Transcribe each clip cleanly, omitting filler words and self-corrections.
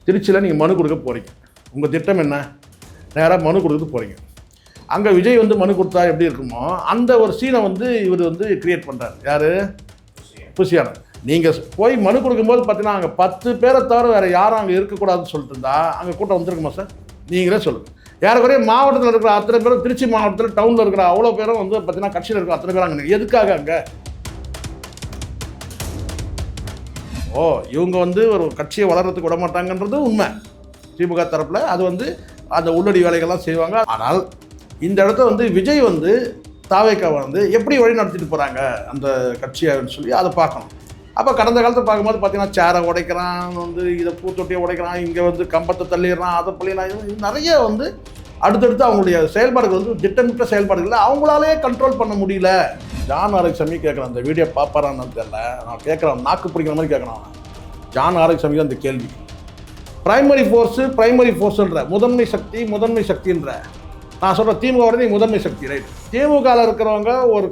திருச்சியில் நீங்கள் மனு கொடுக்க போகிறீங்க. உங்கள் திட்டம் என்ன? நேராக மனு கொடுக்க போகிறீங்க. அங்கே விஜய் வந்து மனு கொடுத்தா எப்படி இருக்குமோ அந்த ஒரு சீனை வந்து இவர் வந்து கிரியேட் பண்ணுறாரு. யார்? புஷியான. நீங்கள் போய் மனு கொடுக்கும்போது பார்த்தீங்கன்னா அங்கே 10 பேரை தவிர வேறு யாரும் அங்கே இருக்கக்கூடாதுன்னு சொல்லிட்டு இருந்தா அங்கே கூட்டம் வந்துருக்குமா சார்? நீங்களே சொல்லுங்கள். ஏறக்குறைய மாவட்டத்தில் இருக்கிற அத்தனை பேரும், திருச்சி மாவட்டத்தில் டவுனில் இருக்கிற அவ்வளோ பேரும் வந்து பார்த்தீங்கன்னா கட்சியில் இருக்கிற அத்தனை பேரும் அங்கே எதுக்காக அங்கே? இவங்க வந்து ஒரு கட்சியை வளர்கிறதுக்கு விட மாட்டாங்கன்றது உண்மை. திமுக தரப்பில் அது வந்து அந்த உள்ளடி வேலைகள்லாம் செய்வாங்க. ஆனால் இந்த இடத்த வந்து விஜய் வந்து தாவேக்கா வந்து எப்படி வழி நடத்திட்டு போகிறாங்க அந்த கட்சியாகன்னு சொல்லி அதை பார்க்கணும். அப்போ கடந்த காலத்தை பார்க்கும்போது பார்த்தீங்கன்னா சேரை உடைக்கிறான், வந்து இதை பூத்தொட்டியை உடைக்கிறான், இங்கே வந்து கம்பத்தை தள்ளிடுறான், அதை பள்ளிலாம், இது நிறைய வந்து அடுத்தடுத்து அவங்களுடைய செயல்பாடுகள் வந்து திட்டமிட்ட செயல்பாடுகளில் அவங்களாலே கண்ட்ரோல் பண்ண முடியல. ஜான் ஆரோக்கியசாமி கேட்குறேன், அந்த வீடியோ பார்ப்பாரான்னு தெரியல, நான் கேட்குறேன், நாக்கு பிடிக்கிற மாதிரி கேட்குறான். ஜான் ஆரோக்கியசாமி தான் இந்த கேள்வி. பிரைமரி ஃபோர்ஸுன்ற முதன்மை சக்தின்ற நான் சொல்கிறேன். திமுக வரது முதன்மை சக்தி, ரைட்? திமுகவில் இருக்கிறவங்க ஒரு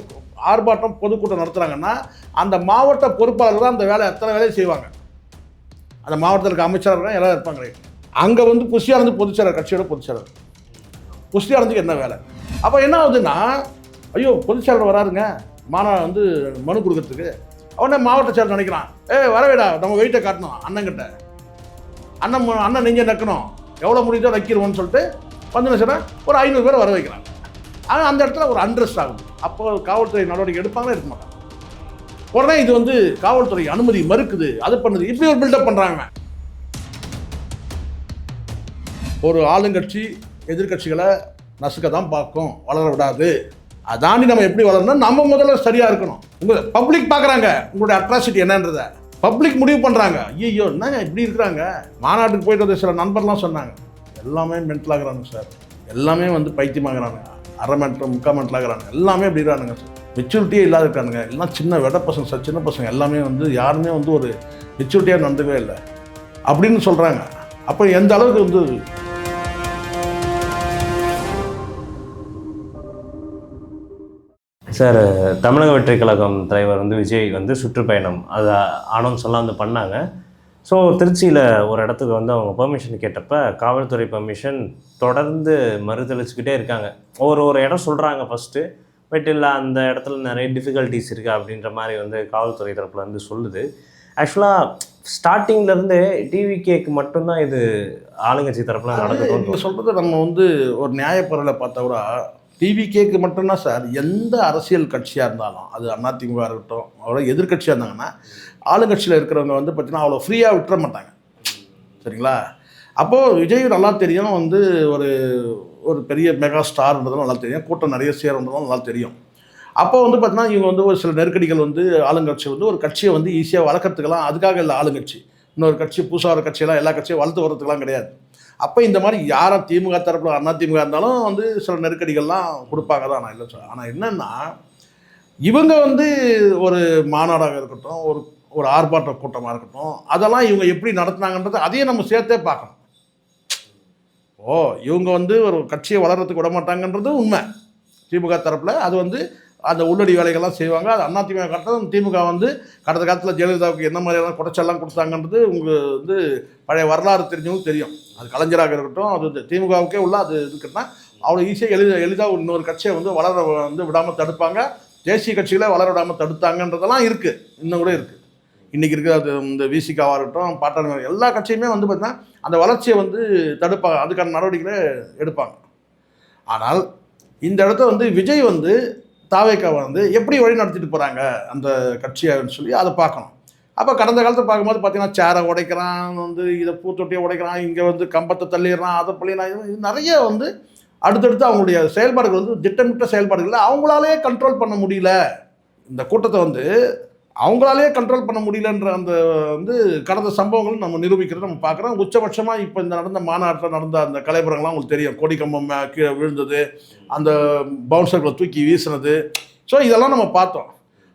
ஆர்ப்பாட்டம் பொதுக்கூட்டம் நடத்துகிறாங்கன்னா அந்த மாவட்ட பொறுப்பாளர் தான் அந்த அத்தனை வேலையை செய்வாங்க. அந்த மாவட்டத்தில் இருக்க அமைச்சர்கள் எல்லாம் இருப்பாங்க, ரைட்? அங்கே வந்து புஷியானந்து பொதுச்செயலர், கட்சியோட பொதுச்செயலர். புஷியானந்துக்கு என்ன வேலை? அப்போ என்ன ஆகுதுன்னா, ஐயோ பொதுச்செயலர் வராருங்க வந்து மனு கொடுக்கறதுக்கு, அவனே மாவட்ட செயலர் நினைக்கிறான், வரவேடா நம்ம வெயிட்டை காட்டணும் அண்ணங்கிட்ட, அண்ணன் நெஞ்ச நக்கணும், எவ்வளோ முடியுதோ நக்கிடுவோன்னு சொல்லிட்டு வந்து சொன்னால் ஒரு 500 பேரை வர வைக்கிறாங்க. ஆனால் அந்த இடத்துல ஒரு அண்ட்ரெஸ்ட் ஆகுது. அப்போ காவல்துறை நடவடிக்கை எடுப்பாங்களே, இருக்க மாட்டாங்க. உடனே இது வந்து காவல்துறை அனுமதி மறுக்குது, அது பண்ணுது, இப்படி ஒரு பில்டப் பண்ணுறாங்க. ஒரு ஆளுங்கட்சி எதிர்கட்சிகளை நசுக்க தான் பார்க்கும், வளர விடாது. அதாண்டி நம்ம எப்படி வளரணும், நம்ம முதல்ல சரியாக இருக்கணும். உங்கள் பப்ளிக் பார்க்குறாங்க உங்களுடைய அட்ராசிட்டி என்னன்றதை, பப்ளிக் முடிவு பண்ணுறாங்க. ஐயோ என்னங்க இப்படி இருக்கிறாங்க. மாநாட்டுக்கு போயிட்டு வந்து சில நண்பர்லாம் சொன்னாங்க, எல்லாமே மென்டலாகிறானுங்க சார், எல்லாமே வந்து பைத்தியமாகறானுங்க, அரை மென்டல் முக்கால் மென்டலாகிறானுங்க, எல்லாமே இப்படி இருக்கிறானுங்க சார், மெச்சூரிட்டியே இல்லாத இருக்கானுங்க, எல்லாம் சின்ன வெட பசங்க சார், சின்ன பசங்க எல்லாமே வந்து யாருமே வந்து ஒரு மெச்சூரிட்டியாக நடந்தவே இல்லை அப்படின்னு சொல்கிறாங்க. அப்போ எந்த அளவுக்கு வந்து சார், தமிழக வெற்றி கழகம் தலைவர் வந்து விஜய் வந்து சுற்றுப்பயணம் அதை அனௌன்ஸ்லாம் வந்து பண்ணாங்க. ஸோ திருச்சியில் ஒரு இடத்துக்கு வந்து அவங்க பெர்மிஷன் கேட்டப்ப காவல்துறை பெர்மிஷன் தொடர்ந்து மறுதளிச்சுக்கிட்டே இருக்காங்க. ஒரு இடம் சொல்கிறாங்க ஃபஸ்ட்டு, பட் இல்லை அந்த இடத்துல நிறைய டிஃபிகல்ட்டிஸ் இருக்குது அப்படின்ற மாதிரி வந்து காவல்துறை தரப்பில் வந்து சொல்லுது. ஆக்சுவலாக ஸ்டார்டிங்லேருந்து டிவிகேக்கு மட்டும்தான் இது ஆளுங்கட்சி தரப்பில் நடக்குதுன்னு சொல்கிறது. நம்ம வந்து ஒரு நியாயப்பொருளை பார்த்தா கூட டிவிகேக்கு மட்டும்தான் சார், எந்த அரசியல் கட்சியாக இருந்தாலும், அது அதிமுக இருக்கட்டும், அவ்வளோ எதிர்கட்சியாக இருந்தாங்கன்னா ஆளுங்கட்சியில் இருக்கிறவங்க வந்து பார்த்திங்கன்னா அவ்வளோ ஃப்ரீயாக விட்டுற மாட்டாங்க, சரிங்களா? அப்போது விஜய் நல்லா தெரியும், வந்து ஒரு பெரிய மெகா ஸ்டார்ன்றதும் நல்லா தெரியும், கூட்டம் நிறைய சேருன்றதும் நல்லா தெரியும். அப்போ வந்து பார்த்திங்கன்னா இவங்க வந்து ஒரு சில நெருக்கடிகள் வந்து ஆளுங்கட்சி வந்து ஒரு கட்சியை வந்து ஈஸியாக வளர்க்குறதுக்கெல்லாம் அதுக்காக இல்லை. ஆளுங்கட்சி இன்னொரு கட்சி புதுசாக ஒரு கட்சியெல்லாம் எல்லா கட்சியும் வளர்த்து வர்றதுக்கெல்லாம் கிடையாது. அப்போ இந்த மாதிரி யாரும் திமுக தரப்பில் அதிமுக இருந்தாலும் வந்து சில நெருக்கடிகள்லாம் கொடுப்பாங்க தான், நான் இல்லை சொல்ல. ஆனால் என்னென்னா இவங்க வந்து ஒரு மாநாடாக இருக்கட்டும், ஒரு ஆர்ப்பாட்ட கூட்டமாக இருக்கட்டும், அதெல்லாம் இவங்க எப்படி நடத்துனாங்கன்றது அதையும் நம்ம சேர்த்தே பார்க்கணும். இவங்க வந்து ஒரு கட்சியை வளர்கிறதுக்கு விட மாட்டாங்கன்றது உண்மை. திமுக தரப்பில் அது வந்து அந்த உள்ளடி வேலைகள்லாம் செய்வாங்க. அது அதிமுக கட்டணம். திமுக வந்து கடந்த காலத்தில் ஜெயலலிதாவுக்கு என்ன மாதிரியெல்லாம் குடைச்செல்லாம் கொடுத்தாங்கன்றது உங்களுக்கு வந்து பழைய வரலாறு தெரிஞ்சவங்களுக்கு தெரியும். அது கலைஞராக இருக்கட்டும், அது திமுகவுக்கே உள்ள அது இருக்குன்னா அவ்வளோ ஈஸியாக எளிதாக இன்னொரு கட்சியை வந்து வளர வந்து விடாமல் தடுப்பாங்க. தேசிய கட்சிகளை வளர விடாமல் தடுத்தாங்கன்றதெல்லாம் இருக்குது, இன்னும் கூட இருக்குது. இன்றைக்கி இருக்கிற அது இந்த விசிகாவாக இருக்கட்டும், பாட்டாளி எல்லா கட்சியுமே வந்து பார்த்திங்கன்னா அந்த வளர்ச்சியை வந்து தடுப்பாங்க, அதுக்கான நடவடிக்கைகளை எடுப்பாங்க. ஆனால் இந்த இடத்த வந்து விஜய் வந்து தாவேக்காவை வந்து எப்படி வழி நடத்திட்டு போகிறாங்க அந்த கட்சியாகன்னு சொல்லி அதை பார்க்கணும். அப்போ கடந்த காலத்தை பார்க்கும்போது பார்த்தீங்கன்னா சேரை உடைக்கிறான், வந்து இதை பூத்தொட்டியை உடைக்கிறான், இங்கே வந்து கம்பத்தை தள்ளிடுறான், அதை பள்ளிலாம், இது நிறைய வந்து அடுத்தடுத்து அவங்களுடைய செயல்பாடுகள் வந்து திட்டமிட்ட செயல்பாடுகளில் அவங்களாலே கண்ட்ரோல் பண்ண முடியல. இந்த கூட்டத்தை வந்து அவங்களாலே கண்ட்ரோல் பண்ண முடியலன்ற அந்த வந்து கடந்த சம்பவங்களும் நம்ம நிரூபிக்கிறத நம்ம பார்க்குறோம். உச்சபட்சமாக இப்போ இந்த நடந்த மாநாட்டில் நடந்த அந்த கலைபுரங்கள்லாம் உங்களுக்கு தெரியும். கொடி கம்பம் கீழே விழுந்தது, அந்த பவுன்சர்களை தூக்கி வீசினது, ஸோ இதெல்லாம் நம்ம பார்த்தோம்.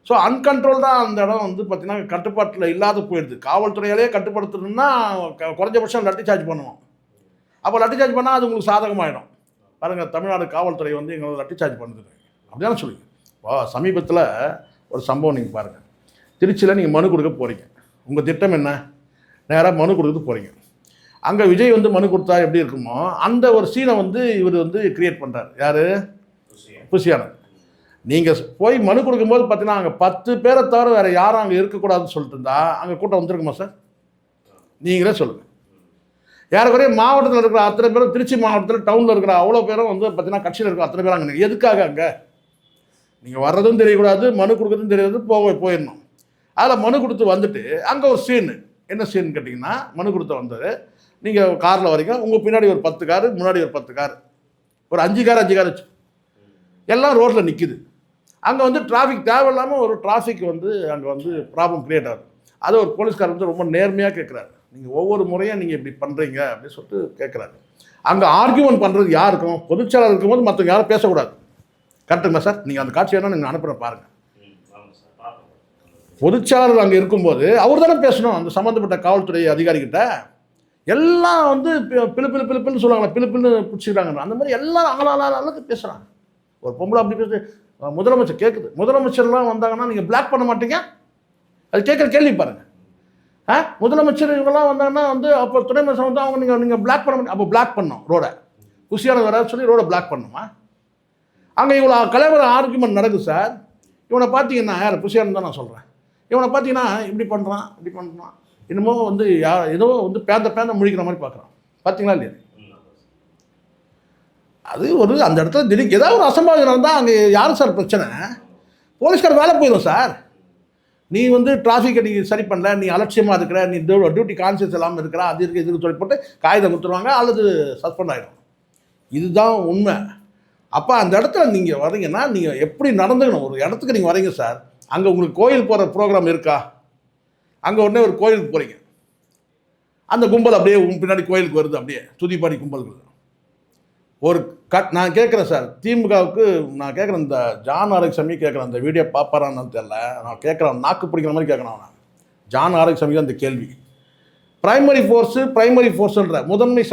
ஸோ அன்கண்ட்ரோல்டாக அந்த இடம் வந்து பார்த்திங்கன்னா கட்டுப்பாட்டில் இல்லாத போயிடுது. காவல்துறையாலே கட்டுப்படுத்தணும்னா குறைஞ்சபட்சம் லட்டி சார்ஜ் பண்ணுவோம். அப்போ லட்டி சார்ஜ் பண்ணால் அது உங்களுக்கு சாதகமாகிடும். பாருங்கள், தமிழ்நாடு காவல்துறை வந்து எங்களை லட்டி சார்ஜ் பண்ணுது அப்படிதான் சொல்லுங்க. சமீபத்தில் ஒரு சம்பவம் நீங்கள் பாருங்கள். திருச்சியில் நீங்கள் மனு கொடுக்க போகிறீங்க. உங்கள் திட்டம் என்ன? நேராக மனு கொடுக்க போகிறீங்க. அங்கே விஜய் வந்து மனு கொடுத்தா எப்படி இருக்குமோ அந்த ஒரு சீனை வந்து இவர் வந்து கிரியேட் பண்ணுறார். யார்? புஷியானந்த். நீங்கள் போய் மனு கொடுக்கும்போது பார்த்தீங்கன்னா அங்கே 10 பேரை தவிர வேறு யாரும் அங்கே இருக்கக்கூடாதுன்னு சொல்லிட்டு இருந்தா அங்கே கூட்டம் வந்துருக்குமா சார்? நீங்களே சொல்லுங்கள். ஏறக்குறைய மாவட்டத்தில் இருக்கிற அத்தனை பேரும், திருச்சி மாவட்டத்தில் டவுனில் இருக்கிற அவ்வளோ பேரும் வந்து பார்த்தீங்கன்னா கட்சியில் இருக்கிற அத்தனை பேரும் அங்கே எதுக்காக? அங்கே நீங்கள் வர்றதும் தெரியக்கூடாது, மனு கொடுக்குறதும் தெரியாது, போயிடணும். அதில் மனு கொடுத்து வந்துட்டு அங்கே ஒரு சீனு, என்ன சீன் கேட்டிங்கன்னா, மனு கொடுத்து வந்தது நீங்கள் காரில் வரீங்க, உங்கள் பின்னாடி ஒரு 10 காரு, முன்னாடி ஒரு 10 காரு, ஒரு 5 கார் வச்சு எல்லாம் ரோட்டில் நிற்கிது. அங்கே வந்து டிராஃபிக் தேவையில்லாமல் ஒரு டிராஃபிக் வந்து அங்கே வந்து ப்ராப்ளம் க்ரியேட் ஆகுது. அதை ஒரு போலீஸ்காரர் வந்து ரொம்ப நேர்மையாக கேட்குறாரு, நீங்கள் ஒவ்வொரு முறையும் நீங்கள் இப்படி பண்ணுறீங்க அப்படின்னு சொல்லிட்டு கேட்குறாரு. அங்கே ஆர்கியூமெண்ட் பண்ணுறது யாருக்கும்? பொதுச்செயலாளர் இருக்கும்போது மற்றவங்க யாரும் பேசக்கூடாது. கரெக்டுங்களா சார்? நீங்கள் அந்த காட்சி வேணால் நீங்கள் அனுப்புகிற பாருங்கள். பொதுச்செயலாளர் அங்கே இருக்கும்போது அவர் தானே பேசணும் அந்த சம்மந்தப்பட்ட காவல்துறை அதிகாரிகிட்ட. எல்லாம் வந்து பிலுன்னு சொல்லுவாங்களா, பிலுன்னு பிடிச்சிக்கிறாங்க. அந்த மாதிரி எல்லாரும் அளவுக்கு பேசுகிறாங்க. ஒரு பொம்பளை அப்படி பேசு, முதலமைச்சர் கேட்குது. முதலமைச்சர்லாம் வந்தாங்கன்னா நீங்கள் பிளாக் பண்ண மாட்டீங்க? அது கேட்குற கேள்வி பாருங்கள். முதலமைச்சர் இவங்கெல்லாம் வந்தாங்கன்னா வந்து அப்போ துணை அமைச்சர் வந்து அவங்க நீங்கள் பிளாக் பண்ண மாட்டீங்க. அப்போ பிளாக் பண்ணோம் ரோடை, குஷியான வர சொல்லி ரோடை பிளாக் பண்ணணுமா? அங்கே இவ்வளோ கலைவர ஆர்குமெண்ட் நடக்குது சார். இவனை பார்த்தீங்கன்னா, யார் புஷியானு தான் நான் சொல்கிறேன், இவனை பார்த்தீங்கன்னா இப்படி பண்ணுறான், என்னமோ வந்து ஏதோ வந்து பேந்த முழிக்கிற மாதிரி பார்க்குறான். பார்த்தீங்களா இல்லையா? அது ஒரு அந்த இடத்துல திடீர் ஏதாவது ஒரு அசம்பாவிதம் நடந்தால் அங்கே யாரும் சார் பிரச்சனை? போலீஸ்கார் வேலை போயிடும் சார். நீ வந்து டிராஃபிக்கை நீ சரி பண்ணல, நீ அலட்சியமாக இருக்கிற, நீ டியூட்டி கான்சியஸ் இல்லாமல் இருக்கிற, அது இருக்குது இதுக்கு சொல்லி போட்டு காகிதம் கொடுத்துருவாங்க அல்லது சஸ்பெண்ட் ஆகிடும். இதுதான் உண்மை. அப்போ அந்த இடத்துல நீங்கள் வரீங்கன்னா நீங்கள் எப்படி நடந்துக்கணும்? ஒரு இடத்துக்கு நீங்கள் வரீங்க சார், அங்கே உங்களுக்கு கோயில் போகிற ப்ரோக்ராம் இருக்கா? அங்கே உடனே ஒரு கோயிலுக்கு போகிறீங்க, அந்த கும்பல் அப்படியே பின்னாடி கோயிலுக்கு வருது, அப்படியே துதிப்பாடி கும்பல்கள். ஒரு நான் கேட்குறேன் சார், திமுகவுக்கு நான் கேட்குறேன், இந்த ஜான் ஆரோக்கியசாமி கேட்குறேன், அந்த வீடியோ பார்ப்பாரான்னு தெரியல, நான் கேட்குறேன், நாக்கு பிடிக்கிற மாதிரி கேட்குறேன். நான் ஜான் ஆரோக்கியசாமி தான் இந்த கேள்வி. பிரைமரி ஃபோர்ஸுன்ற முதன்மை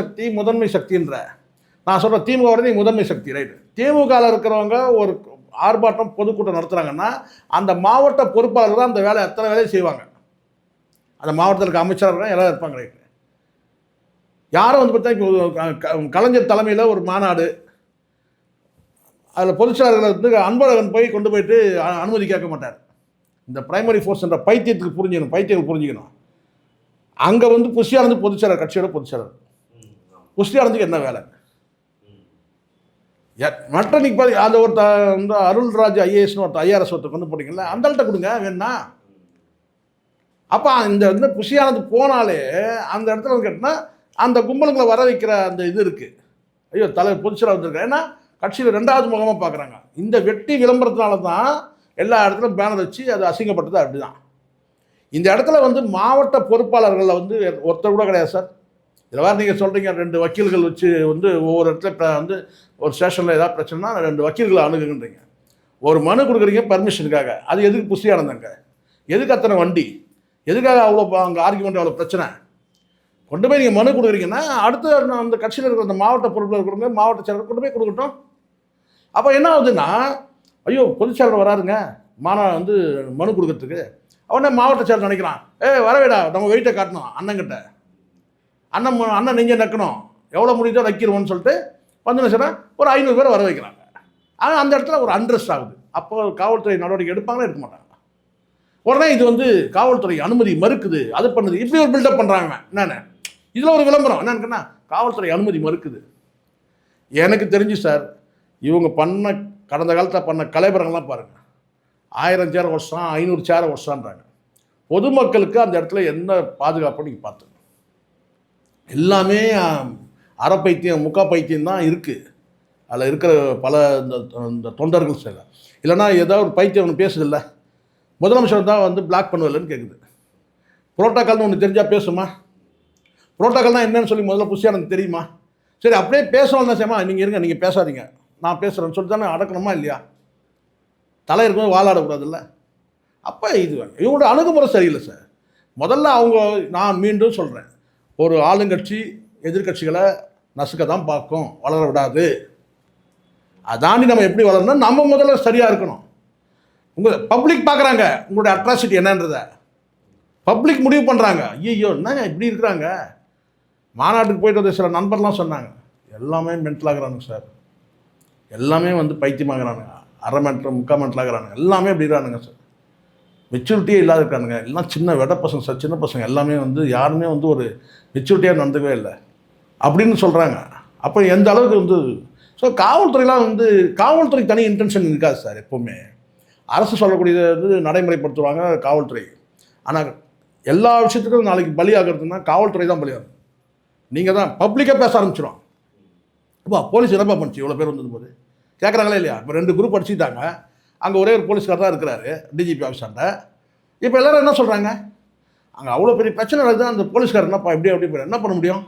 சக்தின்ற நான் சொல்கிறேன், திமுக நீ முதன்மை சக்தி ரைட்டு. திமுகவில் இருக்கிறவங்க ஒரு ஆர்ப்பாட்டம் பொதுக்கூட்டம் நடத்துகிறாங்கன்னா அந்த மாவட்ட பொறுப்பாளர்கள் தான் அந்த வேலை எத்தனை வேலையும் செய்வாங்க. அந்த மாவட்டத்தில் இருக்க அமைச்சர்கள் எல்லாம் இருப்பாங்க ரைட்டு. யாரும் வந்து பார்த்தா கலைஞர் தலைமையில் ஒரு மாநாடு, அதில் பொதுச்செயலாளர்கள் வந்து அன்பழகன் போய் கொண்டு போயிட்டு அனுமதி கேட்க மாட்டார். இந்த பிரைமரி ஃபோர்ஸ்ன்ற பைத்தியத்துக்கு புரிஞ்சுக்கணும். அங்கே வந்து புஷியானந்த் பொதுச்செயலாளர், கட்சியோட பொதுச்செயலாளர். புஷியானந்துக்கு என்ன வேலை? மற்ற நீங்க அந்த ஒரு அருள்ராஜ் ஐஏஎஸ்னு ஒருத்தர் ஐஆர்எஸ் ஒருத்தர் கொண்டு போட்டிங்கல்ல, அந்த ஆள்கிட்ட கொடுங்க வேணா. அப்போ இந்த புஷியானந்த் போனாலே அந்த இடத்துல வந்து கேட்டினா அந்த கும்பலுங்களை வர வைக்கிற அந்த இது இருக்குது. ஐயோ தலைவர் பொதுச்செயலாளர் வந்திருக்காரு, ஏன்னா கட்சியில் 2வது முகமாக பார்க்குறாங்க. இந்த வெட்டி விளம்பரத்தினால தான் எல்லா இடத்துலையும் பேனர் வச்சு அது அசிங்கப்பட்டது. அப்படி தான் இந்த இடத்துல வந்து மாவட்ட பொறுப்பாளர்களில் வந்து ஒருத்தர் கூட கிடையாது சார். இதில் வேறு நீங்கள் சொல்கிறீங்க 2 வக்கீல்கள் வச்சு வந்து ஒவ்வொரு இடத்துல வந்து ஒரு ஸ்டேஷனில் ஏதாவது பிரச்சனைனா 2 வக்கீல்களை அணுகுன்றீங்க. ஒரு மனு கொடுக்குறீங்க பர்மிஷனுக்காக, அது எதுக்கு புஷியானந்தாங்க? எதுக்கு அத்தனை வண்டி? எதுக்காக அவ்வளோ அங்கே ஆர்குமெண்ட் அவ்வளோ பிரச்சனை? கொண்டு போய் நீங்கள் மனு கொடுக்குறீங்கன்னா அடுத்து அந்த கட்சியில் இருக்கிற அந்த மாவட்ட பொறுப்பில் இருக்கிறவங்க மாவட்ட செயலர் கொண்டு போய் கொடுக்கட்டும். அப்போ என்ன ஆகுதுன்னா, ஐயோ பொதுச்செயலர் வராருங்க வந்து மனு கொடுக்கறதுக்கு, அவனே மாவட்ட செயலர் நினைக்கிறான், வரவேடா நம்ம வெயிட்டை காட்டணும் அண்ணங்கிட்ட, அண்ணன் நெஞ்ச நக்கணும், எவ்வளோ முடியுதோ நக்கிடுவோன்னு சொல்லிட்டு வந்து சொன்னால் ஒரு 500 பேரை வர வைக்கிறாங்க. ஆனால் அந்த இடத்துல ஒரு அண்ட்ரெஸ்ட் ஆகுது. அப்போ காவல்துறை நடவடிக்கை எடுப்பாங்களே, எடுக்க மாட்டாங்க. உடனே இது வந்து காவல்துறை அனுமதி மறுக்குது, அது பண்ணுது, இப்படி ஒரு பில்டப் பண்ணுறாங்க. என்னென்ன இதில் ஒரு விளம்பரம் என்னன்னா காவல்துறை அனுமதி மறுக்குது. எனக்கு தெரிஞ்சு சார், இவங்க கடந்த காலத்தில் பண்ண கலைபரங்கள்லாம் பாருங்கள், 1000 சேரை வருஷம் 500 சேரை வருஷன்றாங்க. பொதுமக்களுக்கு அந்த இடத்துல என்ன பாதுகாப்பு நீங்கள் பார்த்து, எல்லாமே அறப்பைத்தியம் முக்கா பைத்தியம் தான் இருக்குது. அதில் இருக்கிற பல இந்த தொண்டர்கள் சார், இல்லைனா ஏதாவது ஒரு பைத்தியம் ஒன்று பேசுதில்ல, முதலமைச்சர் தான் வந்து பிளாக் பண்ணுவதில்லன்னு கேட்குது. புரோட்டோக்கால்னு ஒன்று தெரிஞ்சால் பேசுமா? புரோட்டோக்கால்னால் என்னன்னு சொல்லி முதல்ல புஷியானந்த் தெரியுமா? சரி அப்படியே பேசணும் தான் செய்யுமா, நீங்கள் இருங்க நீங்கள் பேசாதீங்க நான் பேசுகிறேன்னு சொல்லி தானே அடக்கணுமா இல்லையா? தலை இருக்கும்போது வாழாடக்கூடாதுல்ல. அப்போ இது இவங்களோட அணுகுமுறை சரியில்லை சார். முதல்ல நான் மீண்டும் சொல்கிறேன், ஒரு ஆளுங்கட்சி எதிர்கட்சிகளை நசுக்க தான் பார்க்கும், வளர விடாது. அதாண்டி நம்ம எப்படி வளரணும், நம்ம முதல்ல சரியாக இருக்கணும். பப்ளிக் பார்க்குறாங்க உங்களுடைய அட்ராசிட்டி என்னன்றதை, பப்ளிக் முடிவு பண்ணுறாங்க. ஐயோ என்னங்க இப்படி இருக்கிறாங்க, மாநாட்டுக்கு போயிட்டு வந்த சில நண்பர்லாம் சொன்னாங்க, எல்லாமே மென்டலாகிறானுங்க சார், எல்லாமே வந்து பைத்தியமாகறானுங்க, அரை மென்டல் முக்கால் மென்டலாகிறானுங்க, எல்லாமே அப்படிறானுங்க சார், மெச்சூரிட்டியே இல்லாத இருக்கானுங்க, எல்லாம் சின்ன வெட பசங்க சார், சின்ன பசங்க எல்லாமே வந்து யாருமே வந்து ஒரு மெச்சூரிட்டியாக நடந்துக்கவே இல்லை அப்படின்னு சொல்கிறாங்க. அப்போ எந்த அளவுக்கு வந்து ஸோ காவல்துறையெலாம் வந்து காவல்துறைக்கு தனி இன்டென்ஷன் இருக்காது சார். எப்போவுமே அரசு சொல்லக்கூடியதை வந்து நடைமுறைப்படுத்துவாங்க காவல்துறை. ஆனால் எல்லா விஷயத்துக்கும் நாளைக்கு பலியாகிறதுனா காவல்துறை தான் பலியாகும். நீங்கள் தான் பப்ளிக்காக பேச ஆரம்பிச்சிடும். அப்பா போலீஸ் என்னப்பா பண்ணுச்சு இவ்வளோ பேர் வந்தது போது கேட்குறாங்களே இல்லையா? இப்போ 2 குரூப் அடிச்சுட்டாங்க, அங்கே ஒரே ஒரு போலீஸ்கார் தான் இருக்கிறாரு டிஜிபி ஆஃபீஸாண்ட. இப்போ எல்லோரும் என்ன சொல்கிறாங்க, அங்கே அவ்வளோ பெரிய பிரச்சனை நடக்குது, அந்த போலீஸ்கார் என்னப்பா இப்படி அப்படி என்ன பண்ண முடியும்?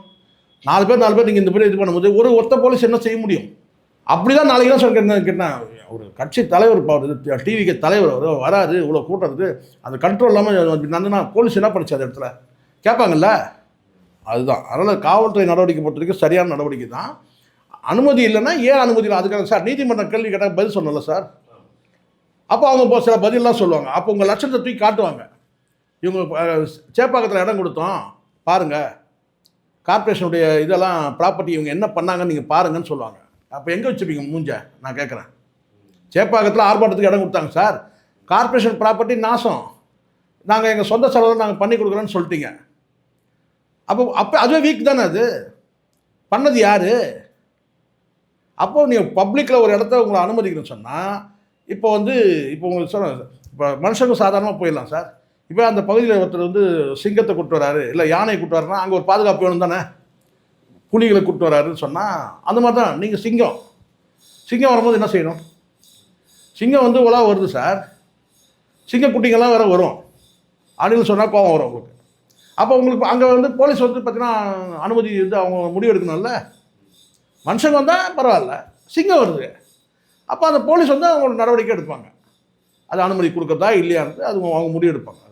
4 பேர் நீங்கள் இந்த பேர் இது பண்ணும்போது ஒத்த போலீஸ் என்ன செய்ய முடியும்? அப்படி தான் நாளைக்கு தான் சொல்ல கேட்டேன். ஒரு கட்சி தலைவர் டிவிக்கு தலைவர் வராது, இவ்வளோ கூட்டம் இருக்குது, அந்த கண்ட்ரோல் இல்லாமல் நடந்துன்னா போலீஸ் என்ன பண்ணிச்சு அந்த இடத்துல கேட்பாங்கல்ல? அதுதான். அதனால் காவல்துறை நடவடிக்கை பொறுத்த வரைக்கும் சரியான நடவடிக்கை தான். அனுமதி இல்லைன்னா ஏன் அனுமதி இல்லை? அதுக்காக சார் நீதிமன்றம் கேள்வி கேட்டால் பதில் சொன்னல சார். அப்போ அவங்க சில பதிலெலாம் சொல்லுவாங்க. அப்போ உங்கள் லட்சத்தை தூக்கி காட்டுவாங்க. இவங்க சேப்பாக்கத்தில் இடம் கொடுத்தோம் பாருங்கள், கார்பரேஷனுடைய இதெல்லாம் ப்ராப்பர்ட்டி இவங்க என்ன பண்ணாங்கன்னு நீங்கள் பாருங்கன்னு சொல்லுவாங்க. அப்போ எங்கே வச்சுப்பீங்க மூஞ்ச? நான் கேட்குறேன். சேப்பாக்கத்தில் ஆர்ப்பாட்டத்துக்கு இடம் கொடுத்தாங்க சார், கார்பரேஷன் ப்ராப்பர்ட்டி நாசம், நாங்கள் எங்கள் சொந்த செலவில் நாங்கள் பண்ணி கொடுக்குறோன்னு சொல்லிட்டீங்க. அப்போ அதுவே வீக் தானே, அது பண்ணது யார்? அப்போது நீங்கள் பப்ளிக்கில் ஒரு இடத்த உங்களை அனுமதிக்கணும்னு சொன்னால், இப்போ உங்களுக்கு சொன்ன இப்போ மனுஷங்க சாதாரணமாக போயிடலாம் சார். இப்போ அந்த பகுதியில் ஒருத்தர் வந்து சிங்கத்தை கூப்பிட்டு வராரு, இல்லை யானையை கூப்பிட்டு வராருன்னா அங்கே ஒரு பாதுகாப்பு வேணும் தானே, புலிகளை கூப்பிட்டு வராருன்னு சொன்னால் அந்த மாதிரி தான். நீங்கள் சிங்கம் வரும்போது என்ன செய்யணும்? சிங்கம் வந்து உலா வருது சார், சிங்கக்குட்டிங்கெல்லாம் வேறு வரும், அப்படின்னு சொன்னால் கோபம் வரும் உங்களுக்கு. அப்போ உங்களுக்கு அங்கே வந்து போலீஸ் வந்து பார்த்தீங்கன்னா அனுமதி வந்து அவங்க முடிவு எடுக்கணும்ல. மனுஷங்க வந்தால் பரவாயில்ல, சிங்கம் வருது, அப்போ அந்த போலீஸ் வந்து அவங்க நடவடிக்கை எடுப்பாங்க. அது அனுமதி கொடுக்குறதா இல்லையான்னு அது அவங்க முடிவு எடுப்பாங்க.